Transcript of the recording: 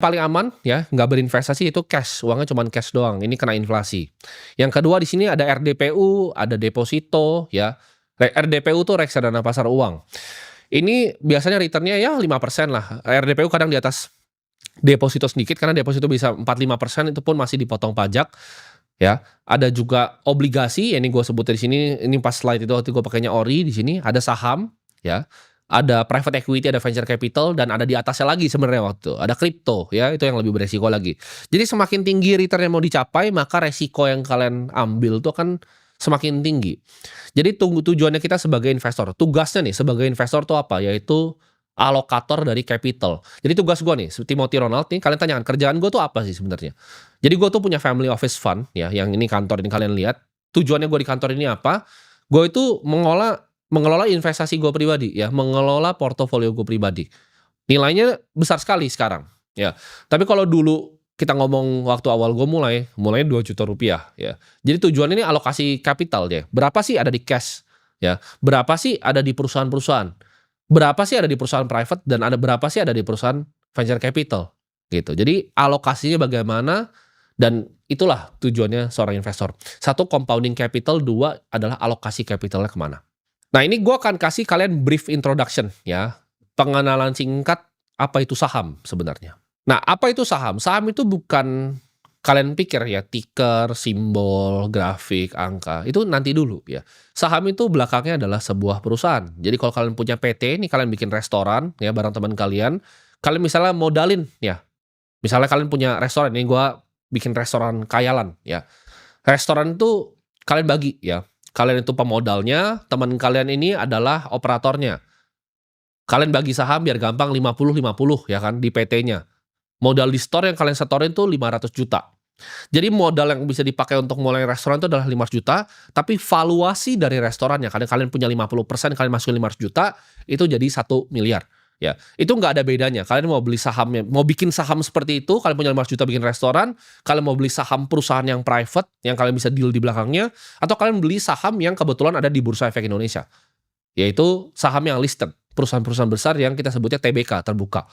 Paling aman ya, nggak berinvestasi itu cash, uangnya cuman cash doang, ini kena inflasi. Yang kedua di sini ada RDPU, ada deposito ya. RDPU tuh reksadana pasar uang. Ini biasanya returnnya ya 5% lah. RDPU kadang di atas deposito sedikit karena deposito bisa 4-5% itu pun masih dipotong pajak ya. Ada juga obligasi, ini gue sebutin di sini, ini pas slide itu waktu gue pakainya ORI di sini, ada saham ya. Ada private equity, ada venture capital, dan ada di atasnya lagi sebenarnya waktu ada kripto ya, itu yang lebih beresiko lagi. Jadi semakin tinggi return yang mau dicapai, maka resiko yang kalian ambil tuh kan semakin tinggi. Jadi tujuannya kita sebagai investor, tugasnya nih sebagai investor tuh apa? Yaitu alokator dari capital. Jadi tugas gue nih, Timothy Ronald nih, kalian tanyakan kerjaan gue tuh apa sih sebenarnya? Jadi gue tuh punya family office fund ya, yang ini kantor ini kalian lihat. Tujuannya gue di kantor ini apa? Gue itu mengelola investasi gue pribadi ya, mengelola portofolio gue pribadi. Nilainya besar sekali sekarang ya. Tapi kalau dulu kita ngomong waktu awal gue mulai 2 juta rupiah ya. Jadi tujuan ini alokasi kapital ya. Berapa sih ada di cash ya? Berapa sih ada di perusahaan-perusahaan? Berapa sih ada di perusahaan private dan ada berapa sih ada di perusahaan venture capital gitu. Jadi alokasinya bagaimana dan itulah tujuannya seorang investor. Satu, compounding capital, dua adalah alokasi capitalnya kemana. Nah, ini gue akan kasih kalian brief introduction ya, pengenalan singkat apa itu saham sebenarnya. Nah, apa itu saham? Saham itu bukan kalian pikir ya, ticker, simbol, grafik, angka, itu nanti dulu ya. Saham itu belakangnya adalah sebuah perusahaan. Jadi kalau kalian punya PT, nih kalian bikin restoran ya bareng teman kalian misalnya modalin ya. Misalnya kalian punya restoran, ini gue bikin restoran Kayalan ya. Restoran itu kalian bagi ya. Kalian itu pemodalnya, teman kalian ini adalah operatornya. Kalian bagi saham biar gampang 50-50 ya kan di PT-nya. Modal di store yang kalian setorin tuh 500 juta. Jadi modal yang bisa dipakai untuk mulai restoran itu adalah 500 juta, tapi valuasi dari restorannya, kalian punya 50%, kalian masukin 500 juta, itu jadi 1 miliar. Ya, itu nggak ada bedanya. Kalian mau beli sahamnya, mau bikin saham seperti itu, kalian punya 500 juta bikin restoran, kalian mau beli saham perusahaan yang private, yang kalian bisa deal di belakangnya, atau kalian beli saham yang kebetulan ada di Bursa Efek Indonesia. Yaitu saham yang listed, perusahaan-perusahaan besar yang kita sebutnya TBK, terbuka.